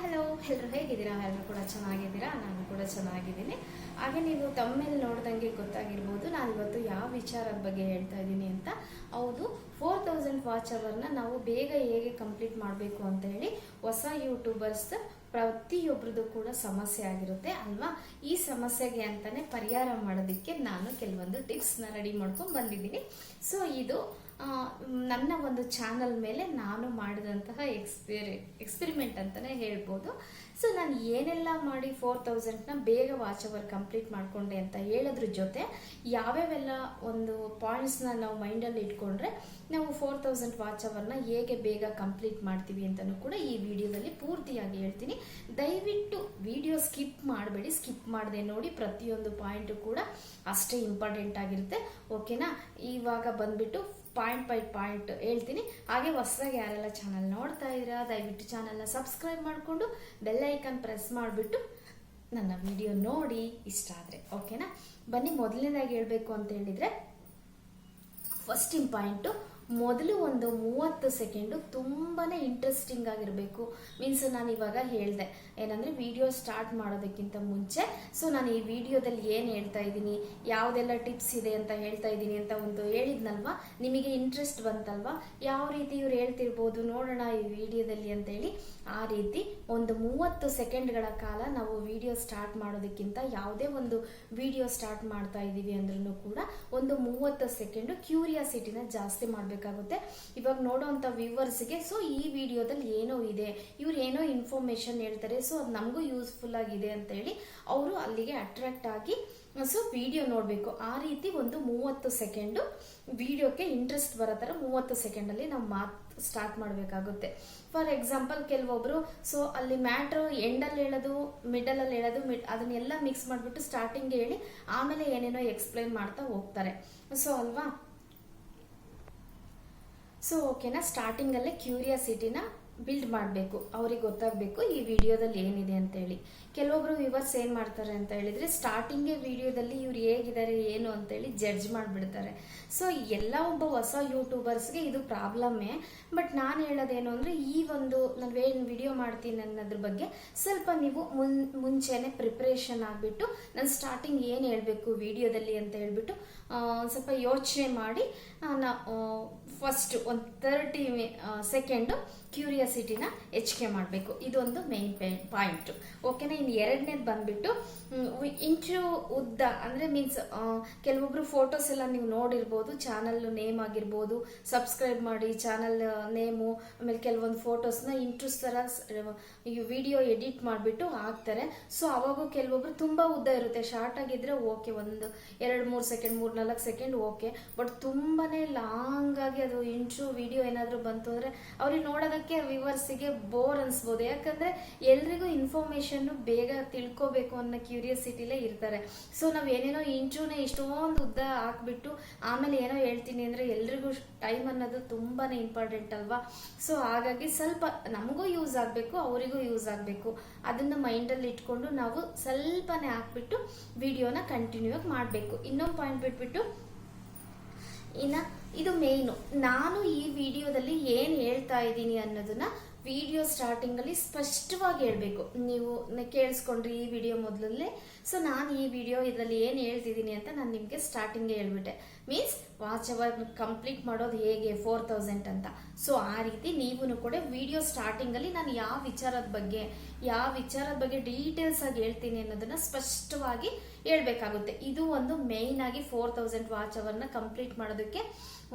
Hello ಎಲ್ಲರೂ ಹೇಗಿದ್ದೀರಾ? ಎಲ್ಲರೂ ಕೂಡ ಚೆನ್ನಾಗಿದ್ದೀರಾ? ನಾನು ಕೂಡ ಚೆನ್ನಾಗಿದ್ದೀನಿ. ಹಾಗೆ ನೀವು ತಮ್ಮೇಲೆ ನೋಡ್ದಂಗೆ ಗೊತ್ತಾಗಿರ್ಬೋದು ನಾನು ಇವತ್ತು ಯಾವ ವಿಚಾರದ ಬಗ್ಗೆ ಹೇಳ್ತಾ ಇದ್ದೀನಿ ಅಂತ. ಹೌದು, 4000 ವಾಚ್ ಅವರ್ನ ನಾವು ಬೇಗ ಹೇಗೆ ಕಂಪ್ಲೀಟ್ ಮಾಡಬೇಕು ಅಂತ ಹೇಳಿ ಹೊಸ ಯೂಟ್ಯೂಬರ್ಸ್ ಪ್ರತಿಯೊಬ್ಬರದ್ದು ಕೂಡ ಸಮಸ್ಯೆ ಆಗಿರುತ್ತೆ ಅಲ್ವಾ? ಈ ಸಮಸ್ಯೆಗೆ ಅಂತಾನೆ ಪರಿಹಾರ ಮಾಡೋದಕ್ಕೆ ನಾನು ಕೆಲವೊಂದು ಟಿಪ್ಸ್ನ ರೆಡಿ ಮಾಡ್ಕೊಂಡು ಬಂದಿದ್ದೀನಿ. ಸೊ ಇದು ನನ್ನ ಒಂದು ಚಾನಲ್ ಮೇಲೆ ನಾನು ಮಾಡಿದಂತಹ ಎಕ್ಸ್ಪೆರಿಮೆಂಟ್ ಅಂತಲೇ ಹೇಳ್ಬೋದು. ಸೊ ನಾನು ಏನೆಲ್ಲ ಮಾಡಿ 4000ನ ಬೇಗ ವಾಚ್ ಅವರ್ ಕಂಪ್ಲೀಟ್ ಮಾಡಿಕೊಂಡೆ ಅಂತ ಹೇಳೋದ್ರ ಜೊತೆ ಯಾವ್ಯಾವೆಲ್ಲ ಒಂದು ಪಾಯಿಂಟ್ಸ್ನ ನಾವು ಮೈಂಡಲ್ಲಿ ಇಟ್ಕೊಂಡ್ರೆ ನಾವು 4000 ವಾಚ್ ಅವರ್ನ ಹೇಗೆ ಬೇಗ ಕಂಪ್ಲೀಟ್ ಮಾಡ್ತೀವಿ ಅಂತಲೂ ಕೂಡ ಈ ವಿಡಿಯೋದಲ್ಲಿ ಪೂರ್ತಿಯಾಗಿ ಹೇಳ್ತೀನಿ. ದಯವಿಟ್ಟು ವಿಡಿಯೋ ಸ್ಕಿಪ್ ಮಾಡಬೇಡಿ, ಸ್ಕಿಪ್ ಮಾಡದೆ ನೋಡಿ. ಪ್ರತಿಯೊಂದು ಪಾಯಿಂಟು ಕೂಡ ಅಷ್ಟೇ ಇಂಪಾರ್ಟೆಂಟ್ ಆಗಿರುತ್ತೆ. ಓಕೆನಾ? ಇವಾಗ ಬಂದ್ಬಿಟ್ಟು ಪಾಯಿಂಟ್ ಬೈ ಪಾಯಿಂಟ್ ಹೇಳ್ತೀನಿ. ಹಾಗೆ ಹೊಸದಾಗಿ ಯಾರೆಲ್ಲ ಚಾನಲ್ ನೋಡ್ತಾ ಇದ್ದೀರಾ ದಯವಿಟ್ಟು ಚಾನಲ್ನ ಸಬ್ಸ್ಕ್ರೈಬ್ ಮಾಡಿಕೊಂಡು ಬೆಲ್ ಐಕನ್ ಪ್ರೆಸ್ ಮಾಡಿಬಿಟ್ಟು ನನ್ನ ವಿಡಿಯೋ ನೋಡಿ ಇಷ್ಟ ಆದರೆ. ಓಕೆನಾ? ಬನ್ನಿ, ಮೊದಲನೇದಾಗಿ ಹೇಳಬೇಕು ಅಂತ ಹೇಳಿದರೆ ಫಸ್ಟ್ ಪಾಯಿಂಟು, ಮೊದಲು ಒಂದು 30 ಸೆಕೆಂಡು ತುಂಬಾ ಇಂಟ್ರೆಸ್ಟಿಂಗ್ ಆಗಿರಬೇಕು. ಮೀನ್ಸ್ ನಾನು ಇವಾಗ ಹೇಳಿದೆ ಏನಂದರೆ ವಿಡಿಯೋ ಸ್ಟಾರ್ಟ್ ಮಾಡೋದಕ್ಕಿಂತ ಮುಂಚೆ ಸೊ ನಾನು ಈ ವಿಡಿಯೋದಲ್ಲಿ ಏನು ಹೇಳ್ತಾ ಇದ್ದೀನಿ, ಯಾವುದೆಲ್ಲ ಟಿಪ್ಸ್ ಇದೆ ಅಂತ ಹೇಳ್ತಾ ಇದ್ದೀನಿ ಅಂತ ಒಂದು ಹೇಳಿದ್ನಲ್ವಾ, ನಿಮಗೆ ಇಂಟ್ರೆಸ್ಟ್ ಬಂತಲ್ವಾ, ಯಾವ ರೀತಿ ಇವ್ರು ಹೇಳ್ತಿರ್ಬೋದು ನೋಡೋಣ ಈ ವಿಡಿಯೋದಲ್ಲಿ ಅಂತೇಳಿ. ಆ ರೀತಿ ಒಂದು 30 ಸೆಕೆಂಡ್ಗಳ ಕಾಲ ನಾವು ವಿಡಿಯೋ ಸ್ಟಾರ್ಟ್ ಮಾಡೋದಕ್ಕಿಂತ ಯಾವುದೇ ಒಂದು ವಿಡಿಯೋ ಸ್ಟಾರ್ಟ್ ಮಾಡ್ತಾ ಇದ್ದೀವಿ ಅಂದ್ರೂ ಕೂಡ ಒಂದು 30 ಸೆಕೆಂಡು ಕ್ಯೂರಿಯಾಸಿಟಿನ ಜಾಸ್ತಿ ಮಾಡಬೇಕು ಆಗುತ್ತೆ ಇವಾಗ ನೋಡೋಂಥ ವ್ಯೂವರ್ಸ್ಗೆ. ಸೊ ಈ ವಿಡಿಯೋದಲ್ಲಿ ಏನೋ ಇದೆ, ಇವ್ರು ಏನೋ ಇನ್ಫಾರ್ಮೇಶನ್ ಹೇಳ್ತಾರೆ, ಸೊ ಅದು ನಮಗೂ ಯೂಸ್ಫುಲ್ ಆಗಿದೆ ಅಂತ ಹೇಳಿ ಅವರು ಅಲ್ಲಿಗೆ ಅಟ್ರಾಕ್ಟ್ ಆಗಿ ಸೊ ವಿಡಿಯೋ ನೋಡಬೇಕು. ಆ ರೀತಿ ಒಂದು 30 ಸೆಕೆಂಡು ವಿಡಿಯೋಕ್ಕೆ ಇಂಟ್ರೆಸ್ಟ್ ಬರೋ ಥರ 30 ಸೆಕೆಂಡಲ್ಲಿ ನಾವು ಮಾತು ಸ್ಟಾರ್ಟ್ ಮಾಡಬೇಕಾಗುತ್ತೆ. ಫಾರ್ ಎಕ್ಸಾಂಪಲ್ ಕೆಲವೊಬ್ರು ಸೊ ಅಲ್ಲಿ ಮ್ಯಾಟ್ರು ಎಂಡಲ್ಲಿ ಹೇಳೋದು, ಮಿಡಲಲ್ಲಿ ಹೇಳೋದು, ಅದನ್ನೆಲ್ಲ ಮಿಕ್ಸ್ ಮಾಡಿಬಿಟ್ಟು ಸ್ಟಾರ್ಟಿಂಗ್ ಹೇಳಿ ಆಮೇಲೆ ಏನೇನೋ ಎಕ್ಸ್ಪ್ಲೈನ್ ಮಾಡ್ತಾ ಹೋಗ್ತಾರೆ. ಸೊ ಅಲ್ವಾ? ಸೊ ಓಕೆನಾ, ಸ್ಟಾರ್ಟಿಂಗಲ್ಲೇ ಕ್ಯೂರಿಯಾಸಿಟಿನ ಬಿಲ್ಡ್ ಮಾಡಬೇಕು, ಅವ್ರಿಗೆ ಗೊತ್ತಾಗಬೇಕು ಈ ವಿಡಿಯೋದಲ್ಲಿ ಏನಿದೆ ಅಂತ ಹೇಳಿ. ಕೆಲವೊಬ್ರು ವ್ಯೂವರ್ಸ್ ಏನು ಮಾಡ್ತಾರೆ ಅಂತ ಹೇಳಿದರೆ ಸ್ಟಾರ್ಟಿಂಗೇ ವಿಡಿಯೋದಲ್ಲಿ ಇವ್ರು ಹೇಗಿದ್ದಾರೆ ಏನು ಅಂತೇಳಿ ಜಡ್ಜ್ ಮಾಡಿಬಿಡ್ತಾರೆ. ಸೊ ಎಲ್ಲ ಒಬ್ಬ ಹೊಸ ಯೂಟ್ಯೂಬರ್ಸ್ಗೆ ಇದು ಪ್ರಾಬ್ಲಮ್ಮೇ. ಬಟ್ ನಾನು ಹೇಳೋದೇನು ಅಂದರೆ ಈ ಒಂದು ನಾವೇನು ವಿಡಿಯೋ ಮಾಡ್ತೀನಿ ಅನ್ನೋದ್ರ ಬಗ್ಗೆ ಸ್ವಲ್ಪ ನೀವು ಮುಂಚೆನೇ ಪ್ರಿಪ್ರೇಷನ್ ಆಗಿಬಿಟ್ಟು ನಾನು ಸ್ಟಾರ್ಟಿಂಗ್ ಏನು ಹೇಳಬೇಕು ವಿಡಿಯೋದಲ್ಲಿ ಅಂತ ಹೇಳ್ಬಿಟ್ಟು ಒಂದು ಸ್ವಲ್ಪ ಯೋಚನೆ ಮಾಡಿ ಫಸ್ಟ್ ಒಂದು 30 ಸೆಕೆಂಡು ಕ್ಯೂರಿಯಾಸಿಟಿನ ಹೆಚ್ಚಿಗೆ ಮಾಡಬೇಕು. ಇದೊಂದು ಮೇನ್ ಪಾಯಿಂಟು. ಓಕೆನಾ? ಇನ್ನು ಎರಡನೇದು ಬಂದ್ಬಿಟ್ಟು ಇಂಟ್ರೋ ಉದ್ದ ಅಂದರೆ ಮೀನ್ಸ್ ಕೆಲವೊಬ್ರು ಫೋಟೋಸ್ ಎಲ್ಲ ನೀವು ನೋಡಿರ್ಬೋದು, ಚಾನಲ್ ನೇಮ್ ಆಗಿರ್ಬೋದು, ಸಬ್ಸ್ಕ್ರೈಬ್ ಮಾಡಿ ಚಾನಲ್ ನೇಮು, ಆಮೇಲೆ ಕೆಲವೊಂದು ಫೋಟೋಸ್ನ ಇಂಟ್ರೂಸ್ ಥರ ವಿಡಿಯೋ ಎಡಿಟ್ ಮಾಡಿಬಿಟ್ಟು ಹಾಕ್ತಾರೆ. ಸೊ ಅವಾಗೂ ಕೆಲವೊಬ್ರು ತುಂಬ ಉದ್ದ ಇರುತ್ತೆ, ಶಾರ್ಟ್ ಆಗಿದ್ರೆ ಓಕೆ, ಒಂದು 2-3 ಸೆಕೆಂಡ್ 3-4 ಸೆಕೆಂಡ್ ಓಕೆ. ಬಟ್ ತುಂಬಾ ಲಾಂಗ್ ಆಗಿ ಅದು ಇಂಟ್ರೋ ವಿಡಿಯೋ ಏನಾದರೂ ಬಂತು ಅಂದರೆ ಅವ್ರಿಗೆ ನೋಡೋದಕ್ಕೆ ವ್ಯೂವರ್ಸಿಗೆ ಬೋರ್ ಅನ್ಸ್ಬೋದು. ಯಾಕಂದರೆ ಎಲ್ರಿಗೂ ಇನ್ಫಾರ್ಮೇಷನ್ನು ಬೇಗ ತಿಳ್ಕೊಬೇಕು ಅನ್ನೋ ಕ್ಯೂರಿಯಾಸಿಟಿಲೇ ಇರ್ತಾರೆ. ಸೊ ನಾವು ಏನೇನೋ ಇಂಟ್ರೋನೇ ಇಷ್ಟೊಂದು ಉದ್ದ ಹಾಕ್ಬಿಟ್ಟು ಆಮೇಲೆ ಏನೋ ಹೇಳ್ತೀನಿ ಅಂದರೆ ಎಲ್ರಿಗೂ ಟೈಮ್ ಅನ್ನೋದು ತುಂಬಾ ಇಂಪಾರ್ಟೆಂಟ್ ಅಲ್ವಾ? ಸೊ ಹಾಗಾಗಿ ಸ್ವಲ್ಪ ನಮಗೂ ಯೂಸ್ ಆಗಬೇಕು, ಅವರಿಗೂ ಯೂಸ್ ಆಗಬೇಕು. ಅದನ್ನು ಮೈಂಡಲ್ಲಿ ಇಟ್ಕೊಂಡು ನಾವು ಸ್ವಲ್ಪನೇ ಹಾಕ್ಬಿಟ್ಟು ವಿಡಿಯೋನ ಕಂಟಿನ್ಯೂ ಆಗಿ ಮಾಡಬೇಕು. ಇನ್ನೊಂದು ಪಾಯಿಂಟ್ ಬಿಟ್ಬಿಟ್ಟು ಇನ್ನು ಇದು ಮೇಯ್ನು, ನಾನು ಈ ವಿಡಿಯೋದಲ್ಲಿ ಏನು ಹೇಳ್ತಾ ಇದ್ದೀನಿ ಅನ್ನೋದನ್ನ ವಿಡಿಯೋ ಸ್ಟಾರ್ಟಿಂಗಲ್ಲಿ ಸ್ಪಷ್ಟವಾಗಿ ಹೇಳಬೇಕು. ನೀವು ಕೇಳಿಸ್ಕೊಂಡ್ರಿ ಈ ವಿಡಿಯೋ ಮೊದಲಲ್ಲೇ. ಸೊ ನಾನು ಈ ವಿಡಿಯೋ ಇದರಲ್ಲಿ ಏನು ಹೇಳ್ತಿದ್ದೀನಿ ಅಂತ ನಾನು ನಿಮಗೆ ಸ್ಟಾರ್ಟಿಂಗೇ ಹೇಳ್ಬಿಟ್ಟೆ. ಮೀನ್ಸ್ ವಾಚ್ ಅವರ್ ಕಂಪ್ಲೀಟ್ ಮಾಡೋದು ಹೇಗೆ 4000 ಅಂತ. ಸೊ ಆ ರೀತಿ ನೀವು ಕೂಡ ವಿಡಿಯೋ ಸ್ಟಾರ್ಟಿಂಗಲ್ಲಿ ನಾನು ಯಾವ ವಿಚಾರದ ಬಗ್ಗೆ ಡೀಟೇಲ್ಸ್ ಆಗಿ ಹೇಳ್ತೀನಿ ಅನ್ನೋದನ್ನ ಸ್ಪಷ್ಟವಾಗಿ ಹೇಳ್ಬೇಕಾಗುತ್ತೆ. ಇದು ಒಂದು ಮೇಯ್ನ್ ಆಗಿ 4000 ವಾಚ್ ಅವರ್ನ ಕಂಪ್ಲೀಟ್ ಮಾಡೋದಕ್ಕೆ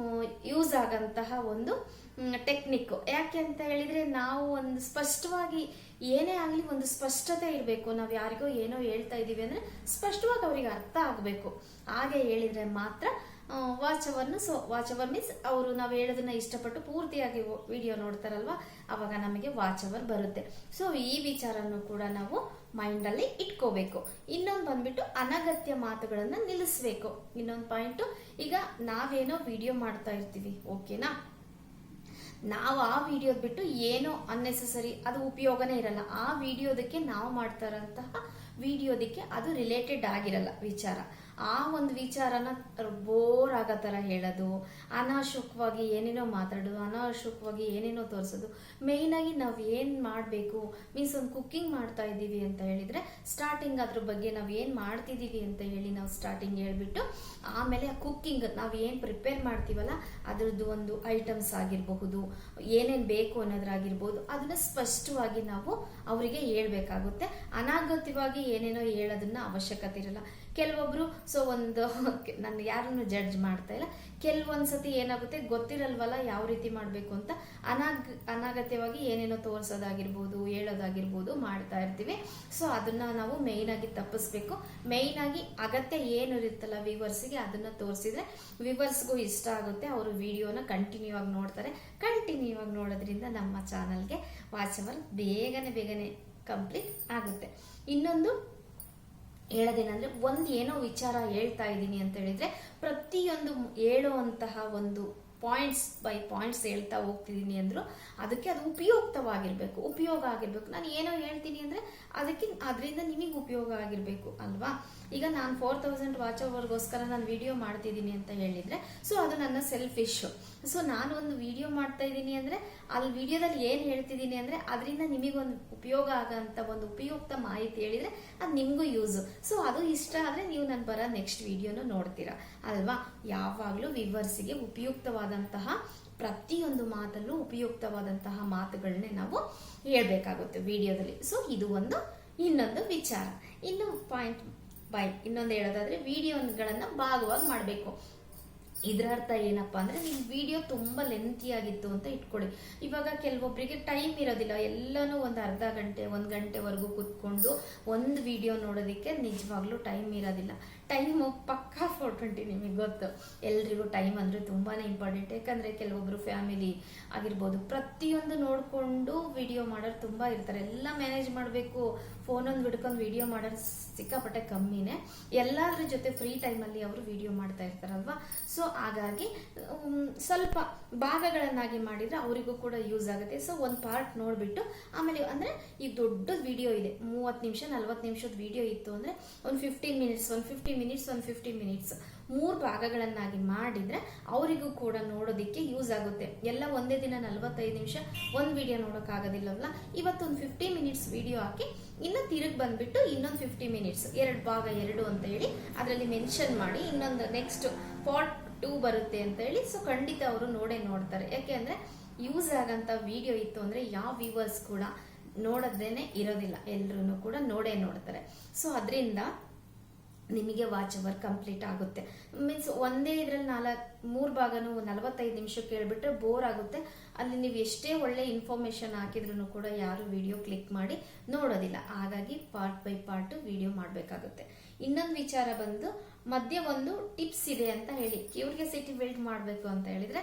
ಯೂಸ್ ಆಗಂತಹ ಒಂದು ಟೆಕ್ನಿಕ್ಕು. ಯಾಕೆ ಅಂತ ಹೇಳಿದರೆ ನಾವು ಒಂದು ಸ್ಪಷ್ಟವಾಗಿ ಏನೇ ಆಗಲಿ ಒಂದು ಸ್ಪಷ್ಟತೆ ಇರಬೇಕು. ನಾವು ಯಾರಿಗೋ ಏನೋ ಹೇಳ್ತಾ ಇದ್ದೀವಿ ಅಂದರೆ ಸ್ಪಷ್ಟವಾಗಿ ಅವರಿಗೆ ಅರ್ಥ ಆಗಬೇಕು. ಹಾಗೆ ಹೇಳಿದರೆ ಮಾತ್ರ ವಾಚ್ ಅವರ್ನು. ಸೊ ವಾಚ್ ಅವರ್ ಮೀನ್ಸ್ ಅವರು ನಾವು ಹೇಳೋದನ್ನ ಇಷ್ಟಪಟ್ಟು ಪೂರ್ತಿಯಾಗಿ ವಿಡಿಯೋ ನೋಡ್ತಾರಲ್ವ, ಅವಾಗ ನಮಗೆ ವಾಚ್ ಅವರ್ ಬರುತ್ತೆ. ಸೊ ಈ ವಿಚಾರನೂ ಕೂಡ ನಾವು ಮೈಂಡಲ್ಲಿ ಇಟ್ಕೋಬೇಕು. ಇನ್ನೊಂದು ಬಂದ್ಬಿಟ್ಟು ಅನಗತ್ಯ ಮಾತುಗಳನ್ನು ನಿಲ್ಲಿಸ್ಬೇಕು. ಇನ್ನೊಂದು ಪಾಯಿಂಟು, ಈಗ ನಾವೇನೋ ವಿಡಿಯೋ ಮಾಡ್ತಾ ಇರ್ತೀವಿ, ಓಕೆನಾ? ನಾವು ಆ ವಿಡಿಯೋದ್ ಬಿಟ್ಟು ಏನೋ ಅನ್ನೆಸೆಸರಿ ಅದು ಉಪಯೋಗನೇ ಇರಲ್ಲ. ಆ ವಿಡಿಯೋದಕ್ಕೆ ನಾವು ಮಾಡ್ತಾರಂತಹ ವಿಡಿಯೋದಕ್ಕೆ ಅದು ರಿಲೇಟೆಡ್ ಆಗಿರಲ್ಲ ವಿಚಾರ. ಆ ಒಂದು ವಿಚಾರನ ಬೋರ್ ಆಗೋ ಥರ ಹೇಳೋದು, ಅನಾವಶ್ಯಕವಾಗಿ ಏನೇನೋ ಮಾತಾಡೋದು, ಅನಾವಶ್ಯಕವಾಗಿ ಏನೇನೋ ತೋರಿಸೋದು. ಮೇಯ್ನಾಗಿ ನಾವು ಏನು ಮಾಡಬೇಕು ಮೀನ್ಸ್ ಒಂದು ಕುಕ್ಕಿಂಗ್ ಮಾಡ್ತಾ ಇದ್ದೀವಿ ಅಂತ ಹೇಳಿದರೆ ಸ್ಟಾರ್ಟಿಂಗ್ ಅದ್ರ ಬಗ್ಗೆ ನಾವು ಏನು ಮಾಡ್ತಿದ್ದೀವಿ ಅಂತ ಹೇಳಿ ನಾವು ಸ್ಟಾರ್ಟಿಂಗ್ ಹೇಳ್ಬಿಟ್ಟು ಆಮೇಲೆ ಆ ಕುಕ್ಕಿಂಗ್ ನಾವು ಏನು ಪ್ರಿಪೇರ್ ಮಾಡ್ತೀವಲ್ಲ ಅದ್ರದ್ದು ಒಂದು ಐಟಮ್ಸ್ ಆಗಿರಬಹುದು, ಏನೇನು ಬೇಕು ಅನ್ನೋದ್ರಾಗಿರ್ಬೋದು, ಅದನ್ನ ಸ್ಪಷ್ಟವಾಗಿ ನಾವು ಅವರಿಗೆ ಹೇಳ್ಬೇಕಾಗುತ್ತೆ. ಅನಾಗತ್ಯವಾಗಿ ಏನೇನೋ ಹೇಳೋದನ್ನ ಅವಶ್ಯಕತೆ ಇರಲ್ಲ. ಕೆಲವೊಬ್ರು ನಾನು ಯಾರನ್ನು ಜಡ್ಜ್ ಮಾಡ್ತಾ ಇಲ್ಲ, ಕೆಲವೊಂದ್ಸತಿ ಏನಾಗುತ್ತೆ ಗೊತ್ತಿರಲ್ವಲ್ಲ ಯಾವ ರೀತಿ ಮಾಡಬೇಕು ಅಂತ ಅನಾಗತ್ಯವಾಗಿ ಏನೇನೋ ತೋರಿಸೋದಾಗಿರ್ಬೋದು, ಹೇಳೋದಾಗಿರ್ಬೋದು ಮಾಡ್ತಾ ಇರ್ತೀವಿ. ಸೊ ಅದನ್ನ ನಾವು ಮೇಯ್ನ್ ಆಗಿ ತಪ್ಪಿಸ್ಬೇಕು. ಮೇಯ್ನ್ ಆಗಿ ಅಗತ್ಯ ಏನು ಇರುತ್ತಲ್ಲ ವ್ಯೂವರ್ಸಿಗೆ ಅದನ್ನ ತೋರಿಸಿದ್ರೆ ವ್ಯೂವರ್ಸ್ಗೂ ಇಷ್ಟ ಆಗುತ್ತೆ. ಅವರು ವಿಡಿಯೋನ ಕಂಟಿನ್ಯೂ ಆಗಿ ನೋಡ್ತಾರೆ. ಕಂಟಿನ್ಯೂ ಆಗಿ ನೋಡೋದ್ರಿಂದ ನಮ್ಮ ಚಾನಲ್ಗೆ ವಾಚ್ ಅವರ್ ಬೇಗನೆ ಕಂಪ್ಲೀಟ್ ಆಗುತ್ತೆ. ಇನ್ನೊಂದು ಹೇಳೋದೇನಂದ್ರೆ, ಏನೋ ವಿಚಾರ ಹೇಳ್ತಾ ಇದ್ದೀನಿ ಅಂತ ಹೇಳಿದ್ರೆ ಪ್ರತಿಯೊಂದು ಹೇಳುವಂತಹ ಒಂದು ಪಾಯಿಂಟ್ಸ್ ಬೈ ಪಾಯಿಂಟ್ಸ್ ಹೇಳ್ತಾ ಹೋಗ್ತಿದ್ದೀನಿ ಅಂದ್ರು ಅದಕ್ಕೆ ಅದು ಉಪಯೋಗ ಆಗಿರ್ಬೇಕು. ನಾನು ಏನೋ ಹೇಳ್ತೀನಿ ಅಂದ್ರೆ ಅದರಿಂದ ನಿಮಗೆ ಉಪಯೋಗ ಆಗಿರ್ಬೇಕು ಅಲ್ವಾ. ಈಗ ನಾನು 4000 ವಾಚ್ ಅವರ್ಗೋಸ್ಕರ ನಾನು ವಿಡಿಯೋ ಮಾಡ್ತಿದ್ದೀನಿ ಅಂತ ಹೇಳಿದ್ರೆ ಸೊ ಅದು ನನ್ನ ಸೆಲ್ಫಿಶ್. ಸೊ ನಾನು ಒಂದು ವಿಡಿಯೋ ಮಾಡ್ತಾ ಇದ್ದೀನಿ ಅಂದ್ರೆ ಅಲ್ಲಿ ವಿಡಿಯೋದಲ್ಲಿ ಏನು ಹೇಳ್ತಿದ್ದೀನಿ ಅಂದ್ರೆ ಅದರಿಂದ ನಿಮಗೊಂದು ಉಪಯೋಗ ಆಗಂತ ಒಂದು ಉಪಯುಕ್ತ ಮಾಹಿತಿ ಹೇಳಿದ್ರೆ ಅದು ನಿಮಗೂ ಯೂಸ್. ಸೊ ಅದು ಇಷ್ಟ ಆದ್ರೆ ನೀವು ನಾನು ಬರೋ ನೆಕ್ಸ್ಟ್ ವಿಡಿಯೋನು ನೋಡ್ತೀರಾ ಅಲ್ವಾ. ಯಾವಾಗಲೂ ವ್ಯೂವರ್ಸಿಗೆ ಉಪಯುಕ್ತವಾದಂತಹ ಪ್ರತಿಯೊಂದು ಮಾತಲ್ಲೂ ಉಪಯುಕ್ತವಾದಂತಹ ಮಾತುಗಳನ್ನೇ ನಾವು ಹೇಳ್ಬೇಕಾಗುತ್ತೆ ವಿಡಿಯೋದಲ್ಲಿ. ಸೊ ಇದು ಇನ್ನೊಂದು ವಿಚಾರ. ಇನ್ನು ಪಾಯಿಂಟ್ ಇನ್ನೊಂದು ಹೇಳೋದಾದ್ರೆ ವಿಡಿಯೋಗಳನ್ನ ಭಾಗವಾಗಿ ಮಾಡಬೇಕು. ಇದರ ಅರ್ಥ ಏನಪ್ಪಾ ಅಂದ್ರೆ ನಿಮ್ ವಿಡಿಯೋ ತುಂಬಾ ಲೆಂತಿ ಆಗಿತ್ತು ಅಂತ ಇಟ್ಕೊಳ್ಳಿ. ಇವಾಗ ಕೆಲವೊಬ್ಬರಿಗೆ ಟೈಮ್ ಇರೋದಿಲ್ಲ, ಎಲ್ಲಾನು ಒಂದು ಅರ್ಧ ಗಂಟೆ 1 ಗಂಟೆವರೆಗೂ ಕುತ್ಕೊಂಡು ಒಂದು ವಿಡಿಯೋ ನೋಡೋದಕ್ಕೆ ನಿಜವಾಗ್ಲೂ ಟೈಮ್ ಇರೋದಿಲ್ಲ. ಟೈಮ್ ಪಕ್ಕಾ 420 ನಿಮಗೆ ಗೊತ್ತು. ಎಲ್ರಿಗೂ ಟೈಮ್ ಅಂದ್ರೆ ತುಂಬಾನೇ ಇಂಪಾರ್ಟೆಂಟ್. ಯಾಕಂದ್ರೆ ಕೆಲವೊಬ್ರು ಫ್ಯಾಮಿಲಿ ಆಗಿರ್ಬೋದು ಪ್ರತಿಯೊಂದು ನೋಡ್ಕೊಂಡು ವಿಡಿಯೋ ಮಾಡೋರು ತುಂಬಾ ಇರ್ತಾರೆ. ಎಲ್ಲ ಮ್ಯಾನೇಜ್ ಮಾಡಬೇಕು, ಫೋನ್ ಒಂದು ಹಿಡ್ಕೊಂಡು ವಿಡಿಯೋ ಮಾಡೋರು ಸಿಕ್ಕಾಪಟ್ಟೆ ಕಮ್ಮಿನೇ. ಎಲ್ಲಾದ್ರ ಜೊತೆ ಫ್ರೀ ಟೈಮಲ್ಲಿ ಅವರು ವಿಡಿಯೋ ಮಾಡ್ತಾ ಇರ್ತಾರಲ್ವಾ. ಸೊ ಹಾಗಾಗಿ ಸ್ವಲ್ಪ ಭಾಗಗಳನ್ನಾಗಿ ಮಾಡಿದ್ರೆ ಅವರಿಗೂ ಕೂಡ ಯೂಸ್ ಆಗುತ್ತೆ. ಸೊ ಒಂದು ಪಾರ್ಟ್ ನೋಡ್ಬಿಟ್ಟು ಆಮೇಲೆ ಅಂದ್ರೆ ಈಗ ದೊಡ್ಡ ವಿಡಿಯೋ ಇದೆ, 30 ನಿಮಿಷ 40 ನಿಮಿಷದ ವಿಡಿಯೋ ಇತ್ತು ಅಂದ್ರೆ ಒಂದು 15 ಮಿನಿಟ್ಸ್ 15 ಮಿನಿಟ್ಸ್ 3 ಭಾಗಗಳನ್ನಾಗಿ ಮಾಡಿದ್ರೆ ಅವರಿಗೂ ಕೂಡ ನೋಡೋದಿಕ್ಕೆ ಯೂಸ್ ಆಗುತ್ತೆ. ಎಲ್ಲ ಒಂದೇ ದಿನ 45 ನಿಮಿಷ ಒಂದು ವಿಡಿಯೋ ನೋಡೋಕ್ಕಾಗೋದಿಲ್ಲವಲ್ಲ. ಇವತ್ತೊಂದು 15 ಮಿನಿಟ್ಸ್ ವಿಡಿಯೋ ಹಾಕಿ ಇನ್ನು ತಿರುಗಿ ಬಂದ್ಬಿಟ್ಟು ಇನ್ನೊಂದು 50 ಮಿನಿಟ್ಸ್ 2 ಭಾಗ 2 ಅಂತ ಹೇಳಿ ಅದರಲ್ಲಿ ಮೆನ್ಷನ್ ಮಾಡಿ ಇನ್ನೊಂದು ನೆಕ್ಸ್ಟ್ ಪಾರ್ಟ್ 2 ಬರುತ್ತೆ ಅಂತ ಹೇಳಿ. ಸೊ ಖಂಡಿತ ಅವರು ನೋಡ್ತಾರೆ. ಯಾಕೆ ಅಂದ್ರೆ ಯೂಸ್ ಆಗಂತ ವಿಡಿಯೋ ಇತ್ತು ಅಂದ್ರೆ ಯಾವ ವ್ಯೂವರ್ಸ್ ಕೂಡ ನೋಡೋದೇನೆ ಇರೋದಿಲ್ಲ, ಎಲ್ಲರೂ ಕೂಡ ನೋಡ್ತಾರೆ. ಸೊ ಅದರಿಂದ ನಿಮಗೆ ವಾಚ್ ಅವರ್ ಕಂಪ್ಲೀಟ್ ಆಗುತ್ತೆ. ಮೀನ್ಸ್ ಒಂದೇ ಇದ್ರಲ್ಲಿ 3 ಭಾಗನೂ 45 ನಿಮಿಷ ಕೇಳ್ಬಿಟ್ರೆ ಬೋರ್ ಆಗುತ್ತೆ. ಅಲ್ಲಿ ನೀವು ಎಷ್ಟೇ ಒಳ್ಳೆ ಇನ್ಫಾರ್ಮೇಶನ್ ಹಾಕಿದ್ರು ಕೂಡ ಯಾರು ವಿಡಿಯೋ ಕ್ಲಿಕ್ ಮಾಡಿ ನೋಡೋದಿಲ್ಲ. ಹಾಗಾಗಿ ಪಾರ್ಟ್ ಬೈ ಪಾರ್ಟ್ ವಿಡಿಯೋ ಮಾಡಬೇಕಾಗುತ್ತೆ. ಇನ್ನೊಂದು ವಿಚಾರ ಬಂದು ಮಧ್ಯೆ ಒಂದು ಟಿಪ್ಸ್ ಇದೆ ಅಂತ ಹೇಳಿ, ಕ್ಯೂರಿಯಾಸಿಟಿ ಬಿಲ್ಡ್ ಮಾಡಬೇಕು ಅಂತ ಹೇಳಿದ್ರೆ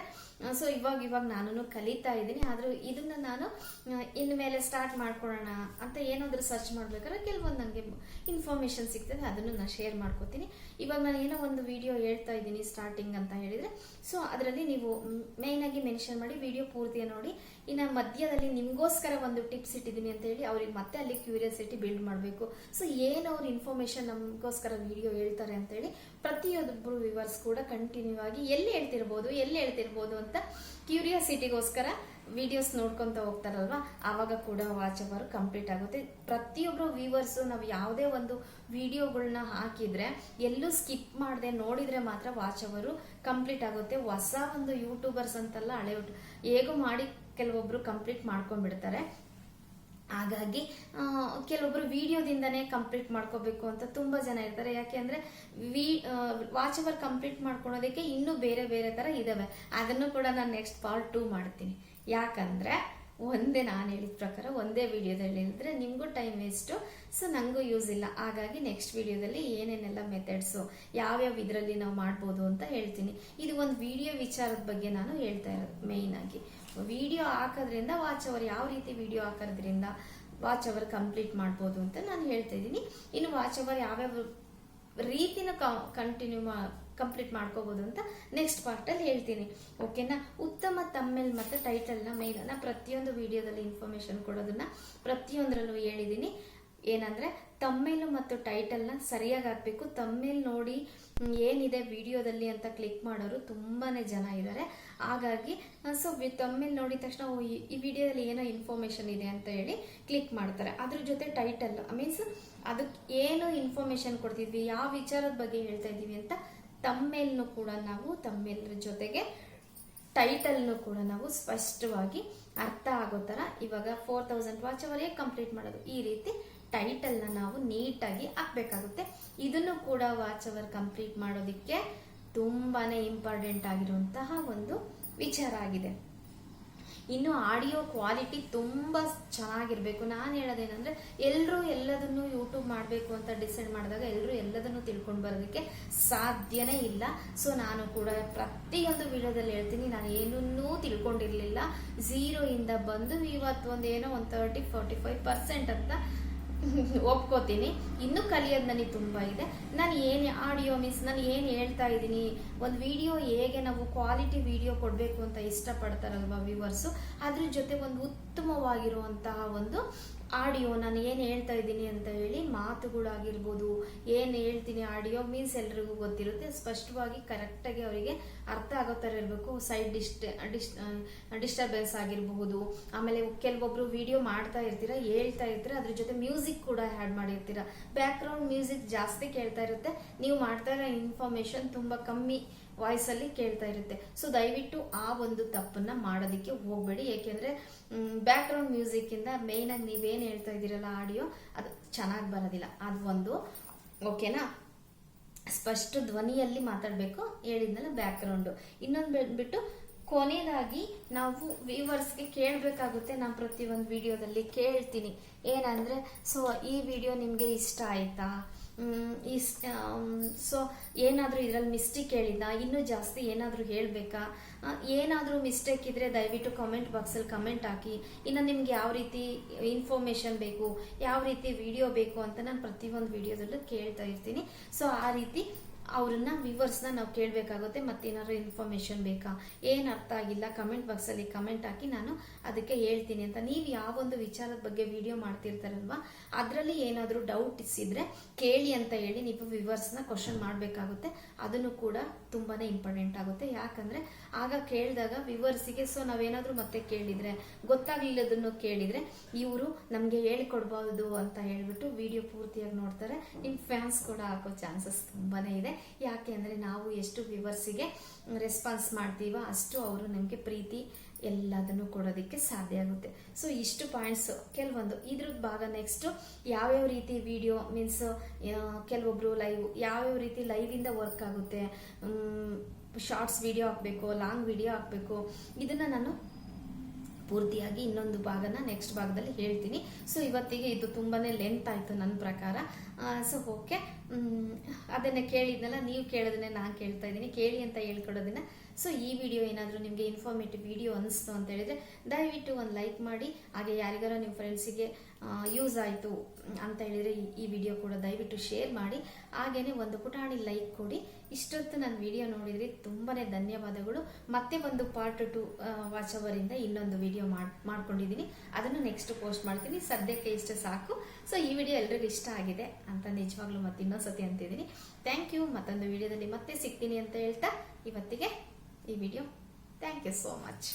ಸೊ ಇವಾಗ ನಾನು ಕಲಿತಾ ಇದ್ದೀನಿ. ಆದ್ರೂ ಇದನ್ನ ನಾನು ಇನ್ಮೇಲೆ ಸ್ಟಾರ್ಟ್ ಮಾಡ್ಕೊಳ್ಳೋಣ ಅಂತ ಏನಾದ್ರೂ ಸರ್ಚ್ ಮಾಡ್ಬೇಕಾದ್ರೆ ಕೆಲವೊಂದು ನನಗೆ ಇನ್ಫಾರ್ಮೇಶನ್ ಸಿಗ್ತದೆ, ಅದನ್ನು ನಾನು ಶೇರ್ ಮಾಡ್ಕೋತೀನಿ. ಇವಾಗ ನಾನು ಏನೋ ಒಂದು ವಿಡಿಯೋ ಹೇಳ್ತಾ ಇದ್ದೀನಿ ಸ್ಟಾರ್ಟಿಂಗ್ ಅಂತ ಹೇಳಿದ್ರೆ ಸೊ ಅದರಲ್ಲಿ ನೀವು ಮೇಯ್ನ್ ಆಗಿ ಮೆನ್ಷನ್ ಮಾಡಿ ವಿಡಿಯೋ ಪೂರ್ತಿಯ ನೋಡಿ. ಇನ್ನು ಮಧ್ಯದಲ್ಲಿ ನಿಮಗೋಸ್ಕರ ಒಂದು ಟಿಪ್ಸ್ ಇಟ್ಟಿದ್ದೀನಿ ಅಂತ ಹೇಳಿ ಅವ್ರಿಗೆ ಮತ್ತೆ ಅಲ್ಲಿ ಕ್ಯೂರಿಯಾಸಿಟಿ ಬಿಲ್ಡ್ ಮಾಡಬೇಕು. ಸೊ ಏನು ಅವ್ರ ಇನ್ಫಾರ್ಮೇಶನ್ ನಮಗೋಸ್ಕರ ವಿಡಿಯೋ ಹೇಳ್ತಾರೆ ಅಂತ ಹೇಳಿ ಪ್ರತಿಯೊಬ್ಬರು ವ್ಯೂವರ್ಸ್ ಕೂಡ ಕಂಟಿನ್ಯೂ ಆಗಿ ಎಲ್ಲಿ ಹೇಳ್ತಿರ್ಬೋದು ಅಂತ ಕ್ಯೂರಿಯಾಸಿಟಿಗೋಸ್ಕರ ವಿಡಿಯೋಸ್ ನೋಡ್ಕೊಂತ ಹೋಗ್ತಾರಲ್ವಾ, ಆವಾಗ ಕೂಡ ವಾಚ್ ಅವರ್ ಕಂಪ್ಲೀಟ್ ಆಗುತ್ತೆ. ಪ್ರತಿಯೊಬ್ಬರು ವ್ಯೂವರ್ಸ್ ನಾವು ಯಾವುದೇ ಒಂದು ವಿಡಿಯೋಗಳನ್ನ ಹಾಕಿದ್ರೆ ಎಲ್ಲೂ ಸ್ಕಿಪ್ ಮಾಡದೆ ನೋಡಿದ್ರೆ ಮಾತ್ರ ವಾಚ್ ಅವರು ಕಂಪ್ಲೀಟ್ ಆಗುತ್ತೆ. ಹೊಸ ಒಂದು ಯೂಟ್ಯೂಬರ್ಸ್ ಅಂತಲ್ಲ, ಹಳೆ ಹೇಗೋ ಮಾಡಿ ಕೆಲವೊಬ್ರು ಕಂಪ್ಲೀಟ್ ಮಾಡ್ಕೊಂಡ್ಬಿಡ್ತಾರೆ. ಹಾಗಾಗಿ ಕೆಲವೊಬ್ರು ವಿಡಿಯೋದಿಂದನೇ ಕಂಪ್ಲೀಟ್ ಮಾಡ್ಕೋಬೇಕು ಅಂತ ತುಂಬಾ ಜನ ಇರ್ತಾರೆ. ಯಾಕೆ ಅಂದ್ರೆ ವಾಚ್ ಅವರ್ ಕಂಪ್ಲೀಟ್ ಮಾಡ್ಕೊಳೋದಕ್ಕೆ ಇನ್ನೂ ಬೇರೆ ಬೇರೆ ತರ ಇದಾವೆ. ಅದನ್ನು ಕೂಡ ನಾನು ನೆಕ್ಸ್ಟ್ ಪಾರ್ಟ್ 2 ಮಾಡ್ತೀನಿ. ಯಾಕಂದ್ರೆ ನಾನು ಹೇಳಿದ ಪ್ರಕಾರ ಒಂದೇ ವಿಡಿಯೋದಲ್ಲಿ ಹೇಳಿದ್ರೆ ನಿಮಗೂ ಟೈಮ್ ವೇಸ್ಟು, ಸೊ ನನಗೂ ಯೂಸ್ ಇಲ್ಲ. ಹಾಗಾಗಿ ನೆಕ್ಸ್ಟ್ ವಿಡಿಯೋದಲ್ಲಿ ಏನೇನೆಲ್ಲ ಮೆಥಡ್ಸು ಯಾವ್ಯಾವ ಇದರಲ್ಲಿ ನಾವು ಮಾಡ್ಬೋದು ಅಂತ ಹೇಳ್ತೀನಿ. ಇದು ಒಂದು ವಿಡಿಯೋ ವಿಚಾರದ ಬಗ್ಗೆ ನಾನು ಹೇಳ್ತಾ ಇರೋದು. ಮೇಯ್ನ್ ಆಗಿ ವಿಡಿಯೋ ಹಾಕೋದ್ರಿಂದ ವಾಚ್ ಅವರ್ ಯಾವ ರೀತಿ ವಿಡಿಯೋ ಹಾಕೋದ್ರಿಂದ ವಾಚ್ ಅವರ್ ಕಂಪ್ಲೀಟ್ ಮಾಡ್ಬೋದು ಅಂತ ನಾನು ಹೇಳ್ತಾ ಇದ್ದೀನಿ. ಇನ್ನು ವಾಚ್ ಅವರ್ ಯಾವ್ಯಾವ ರೀತಿನ ಕಂಪ್ಲೀಟ್ ಮಾಡ್ಕೋಬಹುದು ಅಂತ ನೆಕ್ಸ್ಟ್ ಪಾರ್ಟಲ್ಲಿ ಹೇಳ್ತೀನಿ. ಓಕೆನಾ. ಉತ್ತಮ ತಮ್ಮೇಲ್ ಮತ್ತು ಟೈಟಲ್ನ ಮೇಲನ್ನ ಪ್ರತಿಯೊಂದು ವಿಡಿಯೋದಲ್ಲಿ ಇನ್ಫಾರ್ಮೇಶನ್ ಕೊಡೋದನ್ನ ಪ್ರತಿಯೊಂದರಲ್ಲೂ ಹೇಳಿದ್ದೀನಿ. ಏನಂದರೆ ತಮ್ಮೇಲು ಮತ್ತು ಟೈಟಲ್ನ ಸರಿಯಾಗಿ ಹಾಕಬೇಕು. ತಮ್ಮೇಲ್ ನೋಡಿ ಏನಿದೆ ವಿಡಿಯೋದಲ್ಲಿ ಅಂತ ಕ್ಲಿಕ್ ಮಾಡೋರು ತುಂಬಾ ಜನ ಇದ್ದಾರೆ. ಹಾಗಾಗಿ ಸೊ ತಮ್ಮೇಲ್ ನೋಡಿದ ತಕ್ಷಣ ಈ ವಿಡಿಯೋದಲ್ಲಿ ಏನೋ ಇನ್ಫಾರ್ಮೇಷನ್ ಇದೆ ಅಂತ ಹೇಳಿ ಕ್ಲಿಕ್ ಮಾಡ್ತಾರೆ. ಅದ್ರ ಜೊತೆ ಟೈಟಲ್ ಮೀನ್ಸ್ ಅದಕ್ಕೆ ಏನು ಇನ್ಫಾರ್ಮೇಷನ್ ಕೊಡ್ತಿದ್ವಿ, ಯಾವ ವಿಚಾರದ ಬಗ್ಗೆ ಹೇಳ್ತಾ ಇದ್ದೀವಿ ಅಂತ ತಮ್ಮೇಲ್ನು ಕೂಡ ನಾವು ತಮ್ಮೇಲ್ರ ಜೊತೆಗೆ ಟೈಟಲ್ನು ಕೂಡ ನಾವು ಸ್ಪಷ್ಟವಾಗಿ ಅರ್ಥ ಆಗೋ ಥರ ಇವಾಗ 4000 ವಾಚ್ ಅವರೇ ಕಂಪ್ಲೀಟ್ ಮಾಡೋದು, ಈ ರೀತಿ ಟೈಟಲ್ನ ನಾವು ನೀಟಾಗಿ ಹಾಕಬೇಕಾಗುತ್ತೆ. ಇದನ್ನು ಕೂಡ ವಾಚ್ ಅವರ್ ಕಂಪ್ಲೀಟ್ ಮಾಡೋದಕ್ಕೆ ತುಂಬಾನೇ ಇಂಪಾರ್ಟೆಂಟ್ ಆಗಿರುವಂತಹ ಒಂದು ವಿಚಾರ ಆಗಿದೆ. ಇನ್ನು ಆಡಿಯೋ ಕ್ವಾಲಿಟಿ ತುಂಬ ಚೆನ್ನಾಗಿರ್ಬೇಕು. ನಾನು ಹೇಳೋದೇನೆಂದರೆ ಎಲ್ಲರೂ ಎಲ್ಲದನ್ನು ಯೂಟ್ಯೂಬ್ ಮಾಡಬೇಕು ಅಂತ ಡಿಸೈಡ್ ಮಾಡಿದಾಗ ಎಲ್ಲರೂ ಎಲ್ಲದನ್ನು ತಿಳ್ಕೊಂಡು ಬರೋದಕ್ಕೆ ಸಾಧ್ಯನೇ ಇಲ್ಲ. ಸೊ ನಾನು ಕೂಡ ಪ್ರತಿಯೊಂದು ವಿಡಿಯೋದಲ್ಲಿ ಹೇಳ್ತೀನಿ, ನಾನು ಏನನ್ನೂ ತಿಳ್ಕೊಂಡಿರಲಿಲ್ಲ, 0 ಇಂದ ಬಂದು ಇವತ್ತು ಒಂದೇನೋ 30-45% ಅಂತ ಒಪ್ಕೋತೀನಿ. ಇನ್ನೂ ಕಲಿಯೋದು ನನಗೆ ತುಂಬ ಇದೆ. ನಾನು ಏನು ಆಡಿಯೋ ಮೀನ್ಸ್ ನಾನು ಏನು ಹೇಳ್ತಾ ಇದ್ದೀನಿ, ಒಂದು ವಿಡಿಯೋ ಹೇಗೆ ನಾವು ಕ್ವಾಲಿಟಿ ವಿಡಿಯೋ ಕೊಡಬೇಕು ಅಂತ ಇಷ್ಟಪಡ್ತಾರಲ್ವ ವ್ಯೂವರ್ಸು, ಅದ್ರ ಜೊತೆ ಒಂದು ಉತ್ತಮವಾಗಿರುವಂತಹ ಒಂದು ಆಡಿಯೋ ನಾನು ಏನು ಹೇಳ್ತಾ ಇದ್ದೀನಿ ಅಂತ ಹೇಳಿ ಮಾತುಗಳಾಗಿರ್ಬೋದು, ಏನು ಹೇಳ್ತೀನಿ ಆಡಿಯೋ ಮೀನ್ಸ್ ಎಲ್ರಿಗೂ ಗೊತ್ತಿರುತ್ತೆ, ಸ್ಪಷ್ಟವಾಗಿ ಕರೆಕ್ಟಾಗಿ ಅವರಿಗೆ ಅರ್ಥ ಆಗೋ ಥರ ಇರಬೇಕು. ಸೈಡ್ ಡಿಸ್ಟರ್ಬೆನ್ಸ್ ಆಗಿರಬಹುದು. ಆಮೇಲೆ ಕೆಲವೊಬ್ರು ವಿಡಿಯೋ ಮಾಡ್ತಾ ಇರ್ತೀರ, ಹೇಳ್ತಾ ಇರ್ತೀರ, ಅದ್ರ ಜೊತೆ ಮ್ಯೂಸಿಕ್ ಕೂಡ ಆ್ಯಡ್ ಮಾಡಿರ್ತೀರ, ಬ್ಯಾಕ್ಗ್ರೌಂಡ್ ಮ್ಯೂಸಿಕ್ ಜಾಸ್ತಿ ಕೇಳ್ತಾ ಇರುತ್ತೆ, ನೀವು ಮಾಡ್ತಾ ಇರೋ ಇನ್ಫಾರ್ಮೇಷನ್ ತುಂಬ ಕಮ್ಮಿ ವಾಯ್ಸಲ್ಲಿ ಕೇಳ್ತಾ ಇರುತ್ತೆ. ಸೊ ದಯವಿಟ್ಟು ಆ ಒಂದು ತಪ್ಪನ್ನ ಮಾಡೋದಕ್ಕೆ ಹೋಗಬೇಡಿ. ಏಕೆಂದರೆ ಬ್ಯಾಕ್ಗ್ರೌಂಡ್ ಮ್ಯೂಸಿಕ್ಕಿಂದ ಮೇಯ್ನಾಗಿ ನೀವೇನು ಹೇಳ್ತಾ ಇದ್ದೀರಲ್ಲ ಆಡಿಯೋ ಅದು ಚೆನ್ನಾಗಿ ಬರೋದಿಲ್ಲ. ಅದು ಒಂದು ಓಕೆನಾ, ಸ್ಪಷ್ಟ ಧ್ವನಿಯಲ್ಲಿ ಮಾತಾಡಬೇಕು, ಹೇಳಿದ್ನಲ್ಲ ಬ್ಯಾಕ್ಗ್ರೌಂಡು. ಇನ್ನೊಂದು ಬಂದ್ಬಿಟ್ಟು ಕೊನೆಯದಾಗಿ ನಾವು ವ್ಯೂವರ್ಸ್ಗೆ ಕೇಳಬೇಕಾಗುತ್ತೆ. ನಾನು ಪ್ರತಿಯೊಂದು ವಿಡಿಯೋದಲ್ಲಿ ಕೇಳ್ತೀನಿ ಏನಂದರೆ, ಸೊ ಈ ವಿಡಿಯೋ ನಿಮಗೆ ಇಷ್ಟ ಆಯ್ತಾ, ಸೊ ಏನಾದರೂ ಇದರಲ್ಲಿ ಮಿಸ್ಟೇಕ್ ಹೇಳಿದ್ದ, ಇನ್ನೂ ಜಾಸ್ತಿ ಏನಾದರೂ ಹೇಳಬೇಕಾ, ಏನಾದರೂ ಮಿಸ್ಟೇಕ್ ಇದ್ದರೆ ದಯವಿಟ್ಟು ಕಾಮೆಂಟ್ ಬಾಕ್ಸಲ್ಲಿ ಕಮೆಂಟ್ ಹಾಕಿ. ಇನ್ನು ನಿಮ್ಗೆ ಯಾವ ರೀತಿ ಇನ್ಫಾರ್ಮೇಷನ್ ಬೇಕು, ಯಾವ ರೀತಿ ವಿಡಿಯೋ ಬೇಕು ಅಂತ ನಾನು ಪ್ರತಿಯೊಂದು ವಿಡಿಯೋದಲ್ಲೂ ಕೇಳ್ತಾ ಇರ್ತೀನಿ. ಸೊ ಆ ರೀತಿ ಅವ್ರನ್ನ ವ್ಯೂವರ್ಸ್ನ ನಾವು ಕೇಳಬೇಕಾಗುತ್ತೆ. ಮತ್ತೇನಾದ್ರು ಇನ್ಫಾರ್ಮೇಷನ್ ಬೇಕಾ, ಏನು ಅರ್ಥ ಆಗಿಲ್ಲ ಕಮೆಂಟ್ ಬಾಕ್ಸಲ್ಲಿ ಕಮೆಂಟ್ ಹಾಕಿ, ನಾನು ಅದಕ್ಕೆ ಹೇಳ್ತೀನಿ ಅಂತ. ನೀವು ಯಾವೊಂದು ವಿಚಾರದ ಬಗ್ಗೆ ವಿಡಿಯೋ ಮಾಡ್ತಿರ್ತಾರಲ್ವ, ಅದರಲ್ಲಿ ಏನಾದರೂ ಡೌಟ್ಸ್ ಇದ್ದರೆ ಕೇಳಿ ಅಂತ ಹೇಳಿ ನೀವು ವ್ಯೂವರ್ಸ್ನ ಕ್ವಶನ್ ಮಾಡಬೇಕಾಗುತ್ತೆ. ಅದನ್ನು ಕೂಡ ತುಂಬಾ ಇಂಪಾರ್ಟೆಂಟ್ ಆಗುತ್ತೆ. ಯಾಕಂದರೆ ಆಗ ಕೇಳಿದಾಗ ವ್ಯೂವರ್ಸಿಗೆ ಸೊ ನಾವೇನಾದರೂ ಮತ್ತೆ ಕೇಳಿದರೆ, ಗೊತ್ತಾಗಲಿಲ್ಲದನ್ನು ಕೇಳಿದರೆ ಇವರು ನಮಗೆ ಹೇಳಿಕೊಡ್ಬೋದು ಅಂತ ಹೇಳ್ಬಿಟ್ಟು ವಿಡಿಯೋ ಪೂರ್ತಿಯಾಗಿ ನೋಡ್ತಾರೆ. ನಿಮ್ಮ ಫ್ಯಾನ್ಸ್ ಕೂಡ ಹಾಕೋ ಚಾನ್ಸಸ್ ತುಂಬಾ ಇದೆ. ಯಾಕೆ ಅಂದರೆ ನಾವು ಎಷ್ಟು ವ್ಯೂವರ್ಸಿಗೆ ರೆಸ್ಪಾನ್ಸ್ ಮಾಡ್ತೀವೋ ಅಷ್ಟು ಅವರು ನಮಗೆ ಪ್ರೀತಿ ಎಲ್ಲದನ್ನು ಕೊಡೋದಕ್ಕೆ ಸಾಧ್ಯ ಆಗುತ್ತೆ. ಸೊ ಇಷ್ಟು ಪಾಯಿಂಟ್ಸ್ ಕೆಲವೊಂದು ಇದ್ರ ಭಾಗ. ನೆಕ್ಸ್ಟು ಯಾವ್ಯಾವ ರೀತಿ ವಿಡಿಯೋ ಮೀನ್ಸ್ ಕೆಲವೊಬ್ರು ಲೈವ್ ಯಾವ್ಯಾವ ರೀತಿ ಲೈವಿಂದ ವರ್ಕ್ ಆಗುತ್ತೆ, ಶಾರ್ಟ್ಸ್ ವಿಡಿಯೋ ಹಾಕಬೇಕು, ಲಾಂಗ್ ವಿಡಿಯೋ ಹಾಕಬೇಕು, ಇದನ್ನು ನಾನು ಪೂರ್ತಿಯಾಗಿ ಇನ್ನೊಂದು ಭಾಗನ ನೆಕ್ಸ್ಟ್ ಭಾಗದಲ್ಲಿ ಹೇಳ್ತೀನಿ. ಸೊ ಇವತ್ತಿಗೆ ಇದು ತುಂಬಾ ಲೆಂತ್ ಆಯಿತು ನನ್ನ ಪ್ರಕಾರ. ಸೊ ಓಕೆ, ಅದನ್ನು ಕೇಳಿದ್ನಲ್ಲ, ನೀವು ಕೇಳೋದನ್ನೇ ನಾನು ಕೇಳ್ತಾ ಇದ್ದೀನಿ, ಕೇಳಿ ಅಂತ ಹೇಳ್ಕೊಡೋದನ್ನ. ಸೊ ಈ ವಿಡಿಯೋ ಏನಾದರೂ ನಿಮಗೆ ಇನ್ಫಾರ್ಮೇಟಿವ್ ವಿಡಿಯೋ ಅನಿಸ್ತು ಅಂತ ಹೇಳಿದರೆ ದಯವಿಟ್ಟು ಒಂದು ಲೈಕ್ ಮಾಡಿ. ಹಾಗೆ ಯಾರಿಗಾರ ನಿಮ್ಮ ಫ್ರೆಂಡ್ಸಿಗೆ ಯೂಸ್ ಆಯಿತು ಅಂತ ಹೇಳಿದರೆ ಈ ವಿಡಿಯೋ ಕೂಡ ದಯವಿಟ್ಟು ಶೇರ್ ಮಾಡಿ. ಹಾಗೆಯೇ ಒಂದು ಪುಟಾಣಿ ಲೈಕ್ ಕೊಡಿ. ಇಷ್ಟೊತ್ತು ನನ್ನ ವಿಡಿಯೋ ನೋಡಿದ್ರಿ ತುಂಬಾ ಧನ್ಯವಾದಗಳು. ಮತ್ತೆ ಒಂದು ಪಾರ್ಟ್ 2 ವಾಚ್ ಅವರಿಂದ ಇನ್ನೊಂದು ವಿಡಿಯೋ ಮಾಡ್ಕೊಂಡಿದ್ದೀನಿ, ಅದನ್ನು ನೆಕ್ಸ್ಟ್ ಪೋಸ್ಟ್ ಮಾಡ್ತೀನಿ. ಸದ್ಯಕ್ಕೆ ಇಷ್ಟು ಸಾಕು. ಸೊ ಈ ವಿಡಿಯೋ ಎಲ್ರಿಗೂ ಇಷ್ಟ ಆಗಿದೆ ಅಂತ ನಿಜವಾಗ್ಲೂ ಮತ್ತೆ ಇನ್ನೊಂದ್ಸತಿ ಅಂತಿದ್ದೀನಿ. Thank you. ಮತ್ತೊಂದು ವಿಡಿಯೋದಲ್ಲಿ ಮತ್ತೆ ಸಿಗ್ತೀನಿ ಅಂತ ಹೇಳ್ತಾ ಇವತ್ತಿಗೆ ಈ video. Thank you so much.